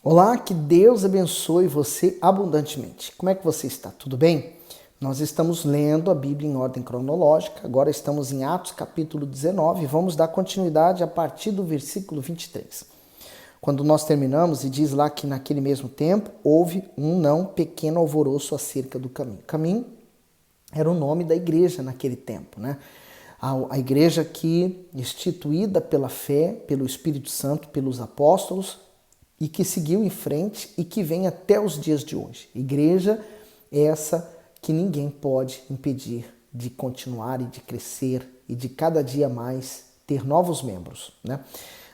Olá, que Deus abençoe você abundantemente. Como é que você está? Tudo bem? Nós estamos lendo a Bíblia em ordem cronológica, agora estamos em Atos capítulo 19 e vamos dar continuidade a partir do versículo 23. Quando nós terminamos, e diz lá que naquele mesmo tempo houve um não pequeno alvoroço acerca do caminho. Caminho era o nome da igreja naquele tempo, né? A igreja que, instituída pela fé, pelo Espírito Santo, pelos apóstolos, e que seguiu em frente e que vem até os dias de hoje. Igreja essa que ninguém pode impedir de continuar e de crescer e de cada dia mais ter novos membros, né?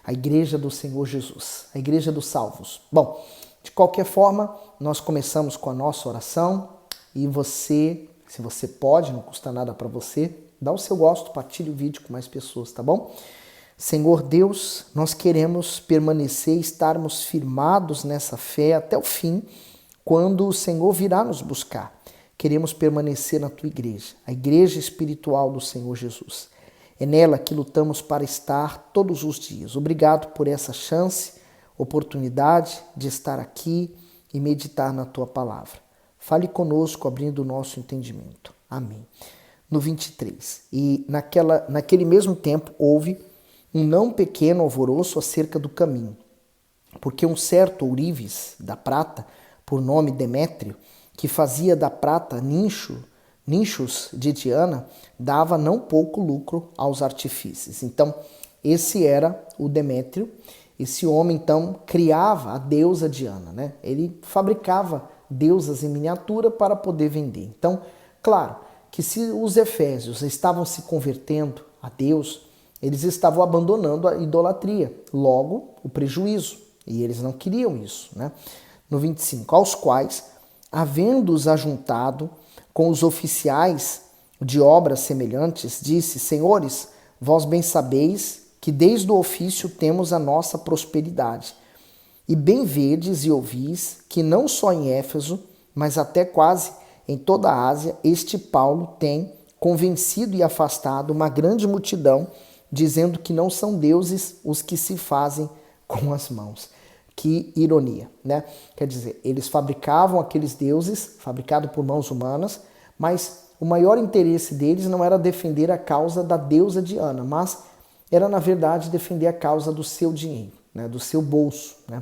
A igreja do Senhor Jesus, a igreja dos salvos. Bom, de qualquer forma, nós começamos com a nossa oração e você, se você pode, não custa nada para você, dá o seu gosto, partilhe o vídeo com mais pessoas, tá bom? Senhor Deus, nós queremos permanecer, estarmos firmados nessa fé até o fim, quando o Senhor virá nos buscar. Queremos permanecer na tua igreja, a igreja espiritual do Senhor Jesus. É nela que lutamos para estar todos os dias. Obrigado por essa chance, oportunidade de estar aqui e meditar na tua palavra. Fale conosco, abrindo o nosso entendimento. Amém. No 23. E naquele mesmo tempo houve um não pequeno alvoroço acerca do caminho, porque um certo ourives da prata, por nome Demétrio, que fazia da prata nichos de Diana, dava não pouco lucro aos artífices. Então, esse era o Demétrio. Esse homem, então, criava a deusa Diana, né? Ele fabricava deusas em miniatura para poder vender. Então, claro que se os efésios estavam se convertendo a Deus, eles estavam abandonando a idolatria, logo o prejuízo, e eles não queriam isso, né? No 25, aos quais, havendo-os ajuntado com os oficiais de obras semelhantes, disse: Senhores, vós bem sabeis que desde o ofício temos a nossa prosperidade. E bem vedes e ouvis que não só em Éfeso, mas até quase em toda a Ásia, este Paulo tem convencido e afastado uma grande multidão, dizendo que não são deuses os que se fazem com as mãos. Que ironia, né? Quer dizer, eles fabricavam aqueles deuses, fabricados por mãos humanas, mas o maior interesse deles não era defender a causa da deusa Diana, mas era, na verdade, defender a causa do seu dinheiro, né? Do seu bolso, né?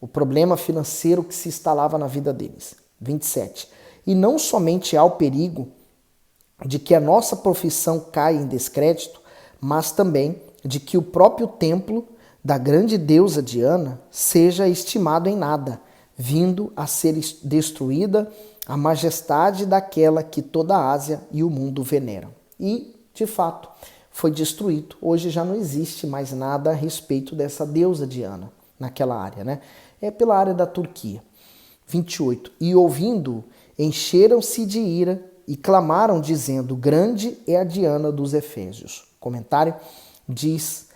O problema financeiro que se instalava na vida deles. 27. E não somente há o perigo de que a nossa profissão caia em descrédito, mas também de que o próprio templo da grande deusa Diana seja estimado em nada, vindo a ser destruída a majestade daquela que toda a Ásia e o mundo veneram. E, de fato, foi destruído. Hoje já não existe mais nada a respeito dessa deusa Diana naquela área, né? É pela área da Turquia. 28. E ouvindo, encheram-se de ira e clamaram, dizendo: Grande é a Diana dos Efésios. Comentário diz: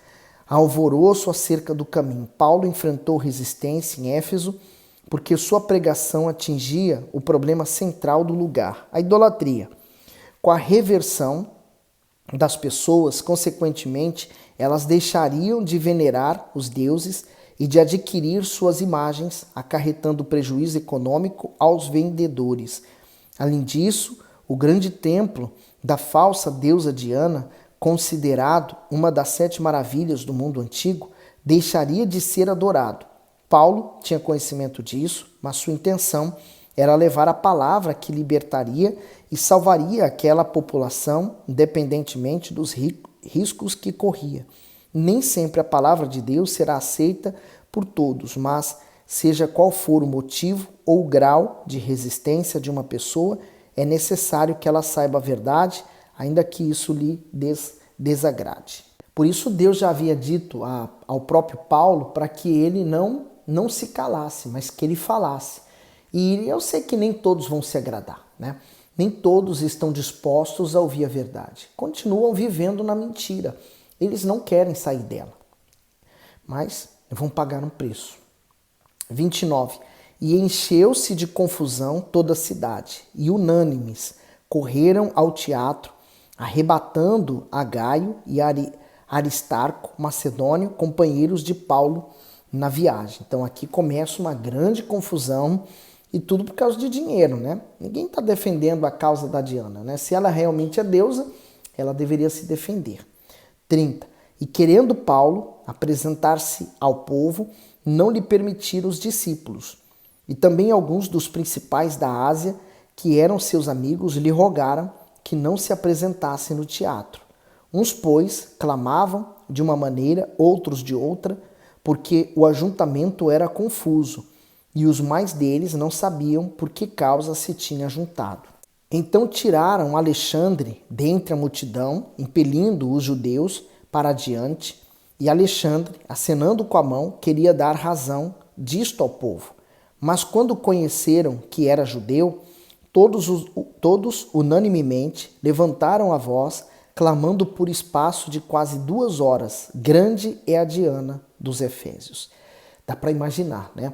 alvoroço acerca do caminho. Paulo enfrentou resistência em Éfeso porque sua pregação atingia o problema central do lugar, a idolatria. Com a reversão das pessoas, consequentemente, elas deixariam de venerar os deuses e de adquirir suas imagens, acarretando prejuízo econômico aos vendedores. Além disso, o grande templo da falsa deusa Diana, considerado uma das 7 maravilhas do mundo antigo, deixaria de ser adorado. Paulo tinha conhecimento disso, mas sua intenção era levar a palavra que libertaria e salvaria aquela população, independentemente dos riscos que corria. Nem sempre a palavra de Deus será aceita por todos, mas seja qual for o motivo ou o grau de resistência de uma pessoa, é necessário que ela saiba a verdade, ainda que isso lhe desagrade. Por isso Deus já havia dito ao próprio Paulo para que ele não se calasse, mas que ele falasse. E eu sei que nem todos vão se agradar, né? Nem todos estão dispostos a ouvir a verdade. Continuam vivendo na mentira. Eles não querem sair dela, mas vão pagar um preço. 29. E encheu-se de confusão toda a cidade, e unânimes correram ao teatro, arrebatando a Gaio e Aristarco, macedônio, companheiros de Paulo, na viagem. Então aqui começa uma grande confusão e tudo por causa de dinheiro, né? Ninguém está defendendo a causa da Diana, né? Se ela realmente é deusa, ela deveria se defender. 30. E querendo Paulo apresentar-se ao povo, não lhe permitiram os discípulos. E também alguns dos principais da Ásia, que eram seus amigos, lhe rogaram que não se apresentasse no teatro. Uns, pois, clamavam de uma maneira, outros de outra, porque o ajuntamento era confuso, e os mais deles não sabiam por que causa se tinha juntado. Então tiraram Alexandre dentre a multidão, impelindo os judeus para adiante, e Alexandre, acenando com a mão, queria dar razão disto ao povo. Mas quando conheceram que era judeu, todos unanimemente levantaram a voz, clamando por espaço de quase 2 horas: grande é a Diana dos Efésios. Dá para imaginar, né?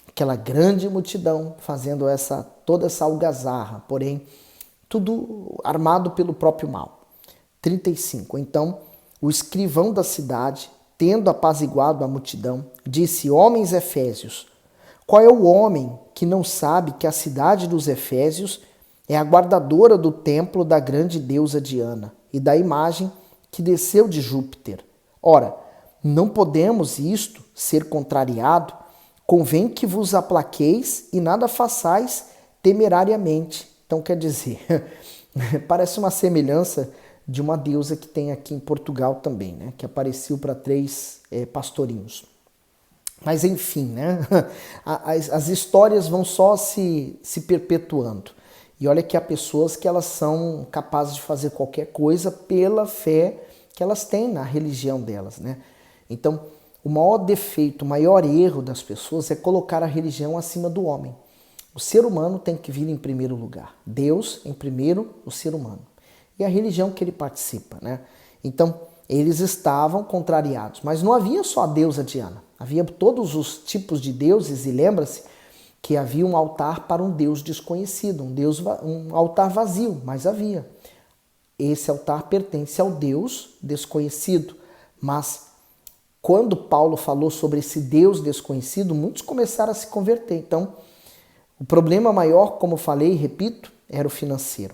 Aquela grande multidão fazendo toda essa algazarra, porém, tudo armado pelo próprio mal. 35. Então, o escrivão da cidade, tendo apaziguado a multidão, disse: homens efésios, qual é o homem que não sabe que a cidade dos Efésios é a guardadora do templo da grande deusa Diana e da imagem que desceu de Júpiter? Ora, não podemos isto ser contrariado? Convém que vos aplaqueis e nada façais temerariamente. Então, quer dizer, parece uma semelhança de uma deusa que tem aqui em Portugal também, né? Que apareceu para 3 pastorinhos. Mas enfim, né? As histórias vão só se perpetuando. E olha que há pessoas que elas são capazes de fazer qualquer coisa pela fé que elas têm na religião delas, né? Então, o maior defeito, o maior erro das pessoas é colocar a religião acima do homem. O ser humano tem que vir em primeiro lugar. Deus em primeiro, o ser humano. E a religião que ele participa, né? Então, eles estavam contrariados. Mas não havia só a deusa Diana. Havia todos os tipos de deuses, e lembra-se que havia um altar para um deus desconhecido, um altar vazio, mas havia. Esse altar pertence ao Deus desconhecido. Mas quando Paulo falou sobre esse Deus desconhecido, muitos começaram a se converter. Então, o problema maior, como falei e repito, era o financeiro.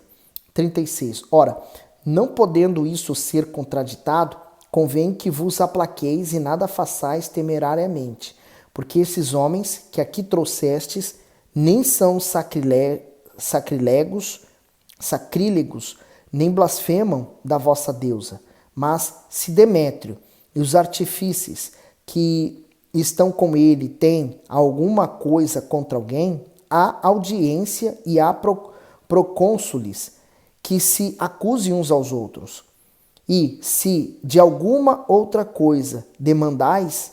36. Ora, não podendo isso ser contraditado, convém que vos aplaqueis e nada façais temerariamente, porque esses homens que aqui trouxestes nem são sacrílegos, nem blasfemam da vossa deusa, mas se Demétrio e os artífices que estão com ele têm alguma coisa contra alguém, há audiência e há procônsules que se acusem uns aos outros. E, se de alguma outra coisa demandais,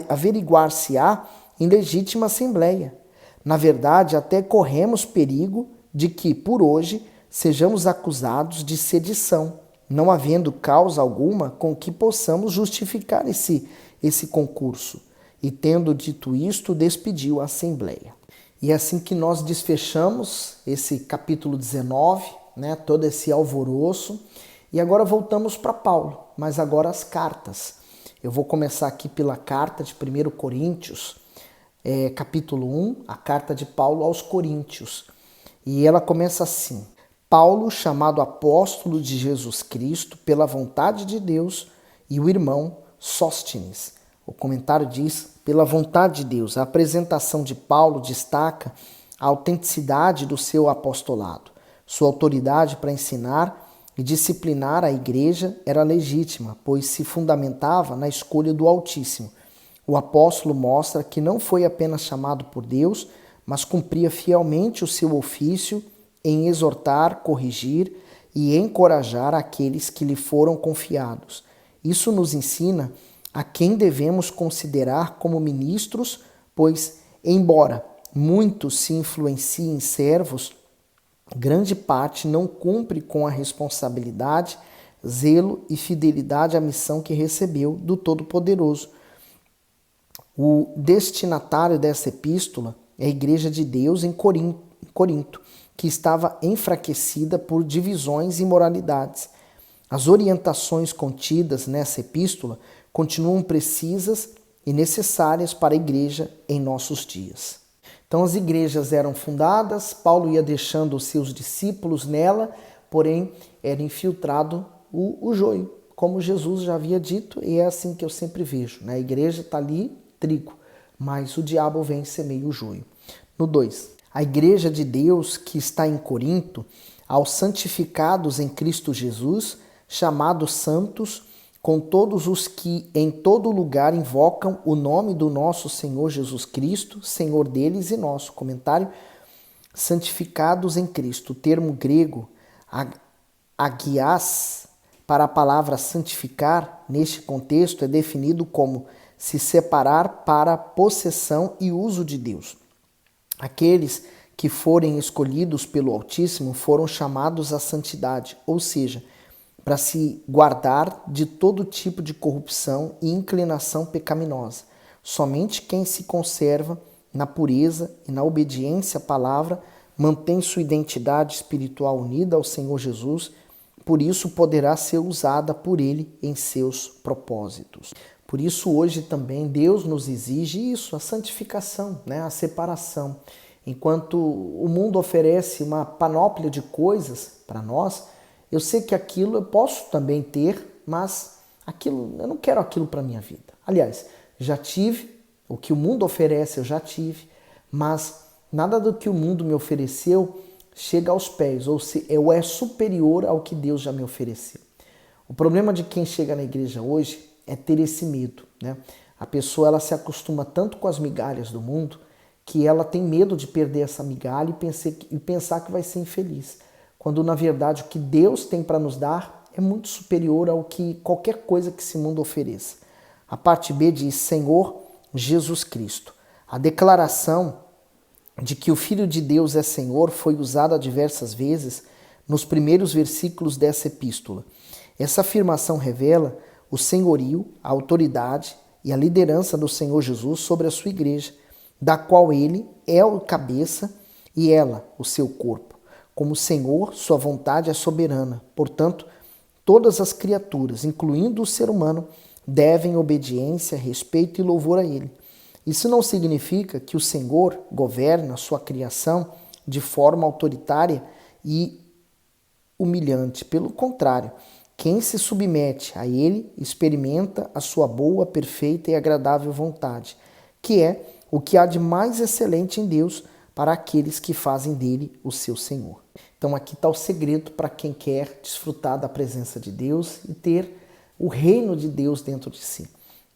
averiguar-se-á em legítima assembleia. Na verdade, até corremos perigo de que, por hoje, sejamos acusados de sedição, não havendo causa alguma com que possamos justificar esse concurso. E, tendo dito isto, despediu a assembleia. E é assim que nós desfechamos esse capítulo 19, né, todo esse alvoroço. E agora voltamos para Paulo, mas agora as cartas. Eu vou começar aqui pela carta de 1 Coríntios, capítulo 1, a carta de Paulo aos Coríntios. E ela começa assim: Paulo, chamado apóstolo de Jesus Cristo, pela vontade de Deus, e o irmão Sóstenes. O comentário diz: pela vontade de Deus. A apresentação de Paulo destaca a autenticidade do seu apostolado. Sua autoridade para ensinar e disciplinar a igreja era legítima, pois se fundamentava na escolha do Altíssimo. O apóstolo mostra que não foi apenas chamado por Deus, mas cumpria fielmente o seu ofício em exortar, corrigir e encorajar aqueles que lhe foram confiados. Isso nos ensina a quem devemos considerar como ministros, pois, embora muitos se influenciem servos, grande parte não cumpre com a responsabilidade, zelo e fidelidade à missão que recebeu do Todo-Poderoso. O destinatário dessa epístola é a Igreja de Deus em Corinto, que estava enfraquecida por divisões e imoralidades. As orientações contidas nessa epístola continuam precisas e necessárias para a igreja em nossos dias. Então as igrejas eram fundadas, Paulo ia deixando os seus discípulos nela, porém era infiltrado o joio, como Jesus já havia dito, e é assim que eu sempre vejo, né? A igreja está ali, trigo, mas o diabo vem e semeia o joio. No 2, a igreja de Deus que está em Corinto, aos santificados em Cristo Jesus, chamados santos, com todos os que em todo lugar invocam o nome do nosso Senhor Jesus Cristo, Senhor deles e nosso. Comentário: santificados em Cristo. O termo grego agias, para a palavra santificar, neste contexto é definido como se separar para possessão e uso de Deus. Aqueles que forem escolhidos pelo Altíssimo foram chamados à santidade, ou seja, para se guardar de todo tipo de corrupção e inclinação pecaminosa. Somente quem se conserva na pureza e na obediência à palavra mantém sua identidade espiritual unida ao Senhor Jesus, por isso poderá ser usada por Ele em seus propósitos. Por isso hoje também Deus nos exige isso, a santificação, né? A separação. Enquanto o mundo oferece uma panóplia de coisas para nós, eu sei que aquilo eu posso também ter, mas aquilo eu não quero aquilo para a minha vida. Aliás, já tive, o que o mundo oferece eu já tive, mas nada do que o mundo me ofereceu chega aos pés, ou é superior ao que Deus já me ofereceu. O problema de quem chega na igreja hoje é ter esse medo, né? A pessoa ela se acostuma tanto com as migalhas do mundo que ela tem medo de perder essa migalha e pensar que vai ser infeliz. Quando na verdade o que Deus tem para nos dar é muito superior ao que qualquer coisa que esse mundo ofereça. A parte B diz Senhor Jesus Cristo. A declaração de que o Filho de Deus é Senhor foi usada diversas vezes nos primeiros versículos dessa epístola. Essa afirmação revela o senhorio, a autoridade e a liderança do Senhor Jesus sobre a sua igreja, da qual ele é o cabeça e ela o seu corpo. Como Senhor, sua vontade é soberana. Portanto, todas as criaturas, incluindo o ser humano, devem obediência, respeito e louvor a ele. Isso não significa que o Senhor governa a sua criação de forma autoritária e humilhante. Pelo contrário, quem se submete a ele experimenta a sua boa, perfeita e agradável vontade, que é o que há de mais excelente em Deus para aqueles que fazem dele o seu Senhor. Então aqui está o segredo para quem quer desfrutar da presença de Deus e ter o reino de Deus dentro de si.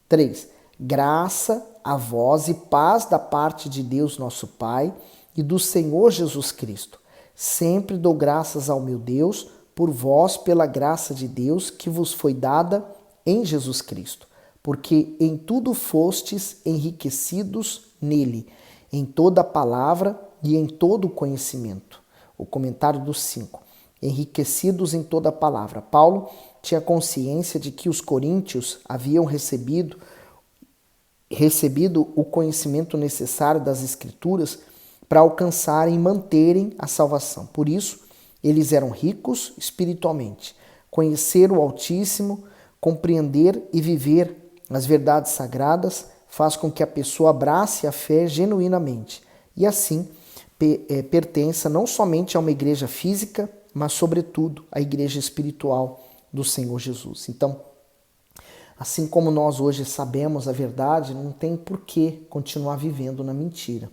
3. Graça a vós e paz da parte de Deus nosso Pai e do Senhor Jesus Cristo. Sempre dou graças ao meu Deus por vós pela graça de Deus que vos foi dada em Jesus Cristo, porque em tudo fostes enriquecidos nele, em toda a palavra e em todo o conhecimento. O comentário do 5. Enriquecidos em toda a palavra. Paulo tinha consciência de que os coríntios haviam recebido o conhecimento necessário das Escrituras para alcançarem e manterem a salvação. Por isso, eles eram ricos espiritualmente. Conhecer o Altíssimo, compreender e viver as verdades sagradas faz com que a pessoa abrace a fé genuinamente e assim pertença não somente a uma igreja física, mas sobretudo à igreja espiritual do Senhor Jesus. Então, assim como nós hoje sabemos a verdade, não tem por que continuar vivendo na mentira.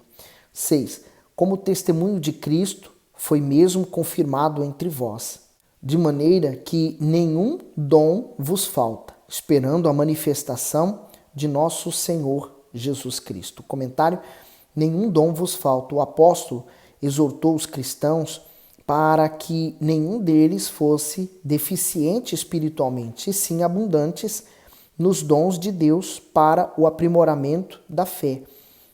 6. Como o testemunho de Cristo foi mesmo confirmado entre vós, de maneira que nenhum dom vos falta, esperando a manifestação de nosso Senhor Jesus Cristo. Comentário: nenhum dom vos falta. O apóstolo exortou os cristãos para que nenhum deles fosse deficiente espiritualmente, e sim abundantes nos dons de Deus para o aprimoramento da fé.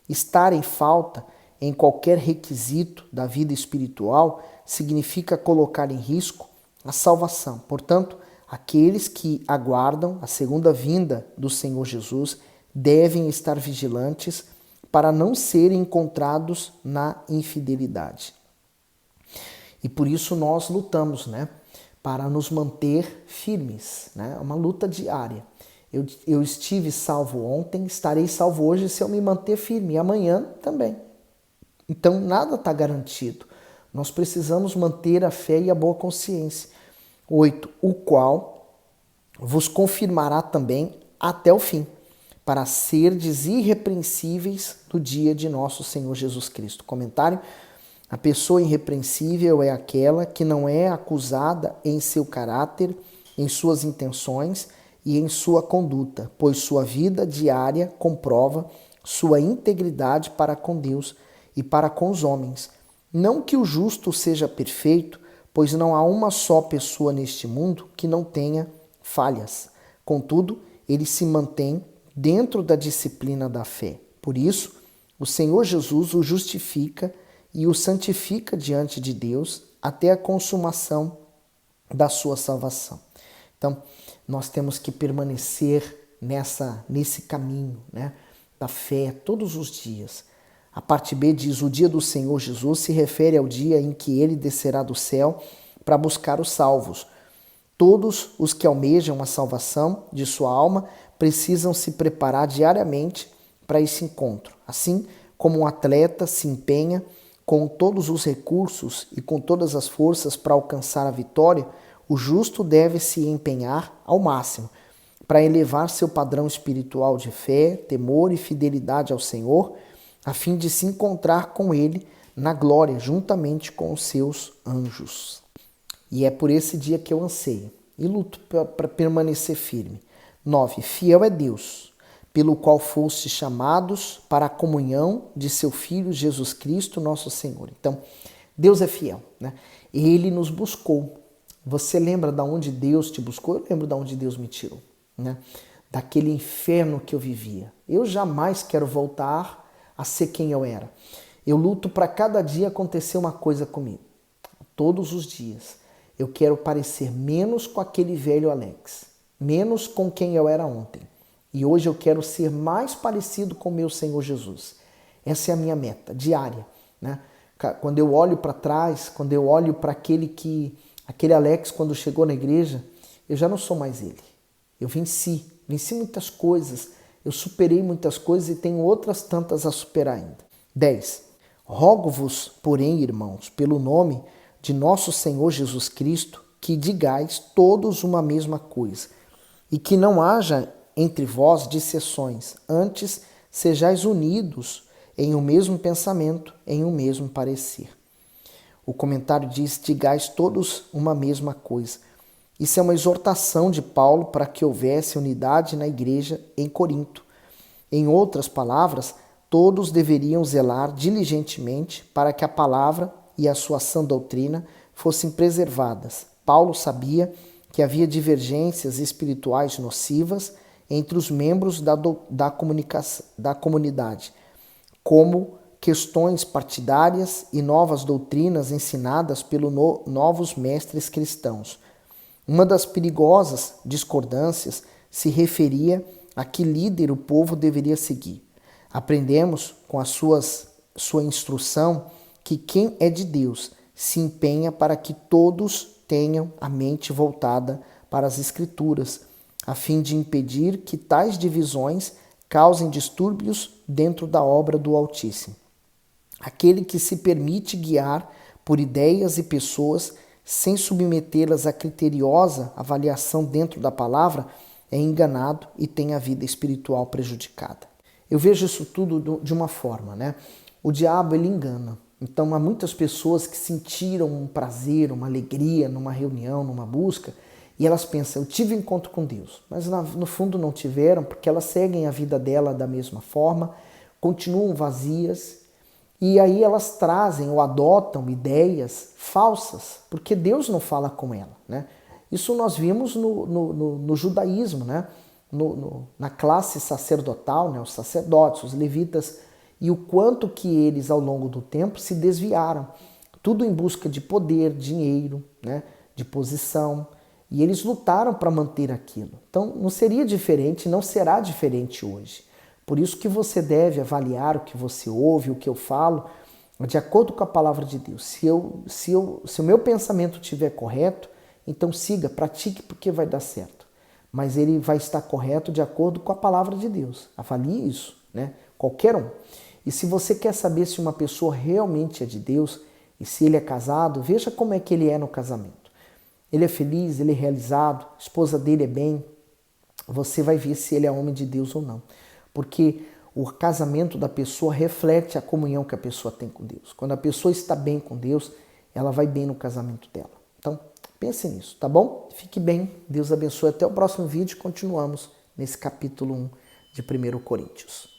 Estar em falta em qualquer requisito da vida espiritual significa colocar em risco a salvação. Portanto, aqueles que aguardam a segunda vinda do Senhor Jesus devem estar vigilantes para não serem encontrados na infidelidade. E por isso nós lutamos, para nos manter firmes, É uma luta diária. Eu estive salvo ontem, estarei salvo hoje se eu me manter firme, e amanhã também. Então nada está garantido. Nós precisamos manter a fé e a boa consciência. 8. O qual vos confirmará também até o fim, para serdes irrepreensíveis no dia de nosso Senhor Jesus Cristo. Comentário: a pessoa irrepreensível é aquela que não é acusada em seu caráter, em suas intenções e em sua conduta, pois sua vida diária comprova sua integridade para com Deus e para com os homens. Não que o justo seja perfeito, pois não há uma só pessoa neste mundo que não tenha falhas. Contudo, ele se mantém dentro da disciplina da fé. Por isso, o Senhor Jesus o justifica e o santifica diante de Deus até a consumação da sua salvação. Então, nós temos que permanecer nesse caminho, né, da fé todos os dias. A parte B diz: o dia do Senhor Jesus se refere ao dia em que ele descerá do céu para buscar os salvos. Todos os que almejam a salvação de sua alma precisam se preparar diariamente para esse encontro. Assim como um atleta se empenha com todos os recursos e com todas as forças para alcançar a vitória, o justo deve se empenhar ao máximo para elevar seu padrão espiritual de fé, temor e fidelidade ao Senhor, a fim de se encontrar com Ele na glória, juntamente com os seus anjos. E é por esse dia que eu anseio e luto para permanecer firme. 9. Fiel é Deus, pelo qual fostes chamados para a comunhão de seu Filho Jesus Cristo, nosso Senhor. Então, Deus é fiel, né? Ele nos buscou. Você lembra de onde Deus te buscou? Eu lembro de onde Deus me tirou, né? Daquele inferno que eu vivia. Eu jamais quero voltar a ser quem eu era. Eu luto para cada dia acontecer uma coisa comigo. Todos os dias. Eu quero parecer menos com aquele velho Alex, menos com quem eu era ontem. E hoje eu quero ser mais parecido com o meu Senhor Jesus. Essa é a minha meta diária, né? Quando eu olho para trás, quando eu olho para aquele Alex quando chegou na igreja, eu já não sou mais ele. Eu venci muitas coisas, eu superei muitas coisas e tenho outras tantas a superar ainda. 10. Rogo-vos, porém, irmãos, pelo nome de nosso Senhor Jesus Cristo, que digais todos uma mesma coisa, e que não haja entre vós dissensões, antes sejais unidos em um mesmo pensamento, em um mesmo parecer. O comentário diz: digais todos uma mesma coisa. Isso é uma exortação de Paulo para que houvesse unidade na igreja em Corinto. Em outras palavras, todos deveriam zelar diligentemente para que a palavra e a sua sã doutrina fossem preservadas. Paulo sabia que havia divergências espirituais nocivas entre os membros da comunidade, como questões partidárias e novas doutrinas ensinadas pelos novos mestres cristãos. Uma das perigosas discordâncias se referia a que líder o povo deveria seguir. Aprendemos com a sua instrução que quem é de Deus se empenha para que todos tenham a mente voltada para as Escrituras, a fim de impedir que tais divisões causem distúrbios dentro da obra do Altíssimo. Aquele que se permite guiar por ideias e pessoas sem submetê-las a criteriosa avaliação dentro da palavra é enganado e tem a vida espiritual prejudicada. Eu vejo isso tudo de uma forma, né? O diabo, ele engana. Então, há muitas pessoas que sentiram um prazer, uma alegria numa reunião, numa busca, e elas pensam: eu tive encontro com Deus. Mas no fundo não tiveram, porque elas seguem a vida dela da mesma forma, continuam vazias, e aí elas trazem ou adotam ideias falsas, porque Deus não fala com ela, né? Isso nós vimos no judaísmo, né? Na classe sacerdotal, né? Os sacerdotes, os levitas, e o quanto que eles ao longo do tempo se desviaram, tudo em busca de poder, dinheiro, né? De posição, e eles lutaram para manter aquilo. Então não seria diferente, não será diferente hoje. Por isso que você deve avaliar o que você ouve, o que eu falo, de acordo com a palavra de Deus. Se o meu pensamento estiver correto, então siga, pratique, porque vai dar certo. mas ele vai estar correto de acordo com a palavra de Deus. Avalie isso, né? Qualquer um. E se você quer saber se uma pessoa realmente é de Deus e se ele é casado, veja como é que ele é no casamento. Ele é feliz, ele é realizado, a esposa dele é bem. Você vai ver se ele é homem de Deus ou não. Porque o casamento da pessoa reflete a comunhão que a pessoa tem com Deus. Quando a pessoa está bem com Deus, ela vai bem no casamento dela. Então, pense nisso, tá bom? Fique bem, Deus abençoe. Até o próximo vídeo, continuamos nesse capítulo 1 de 1 Coríntios.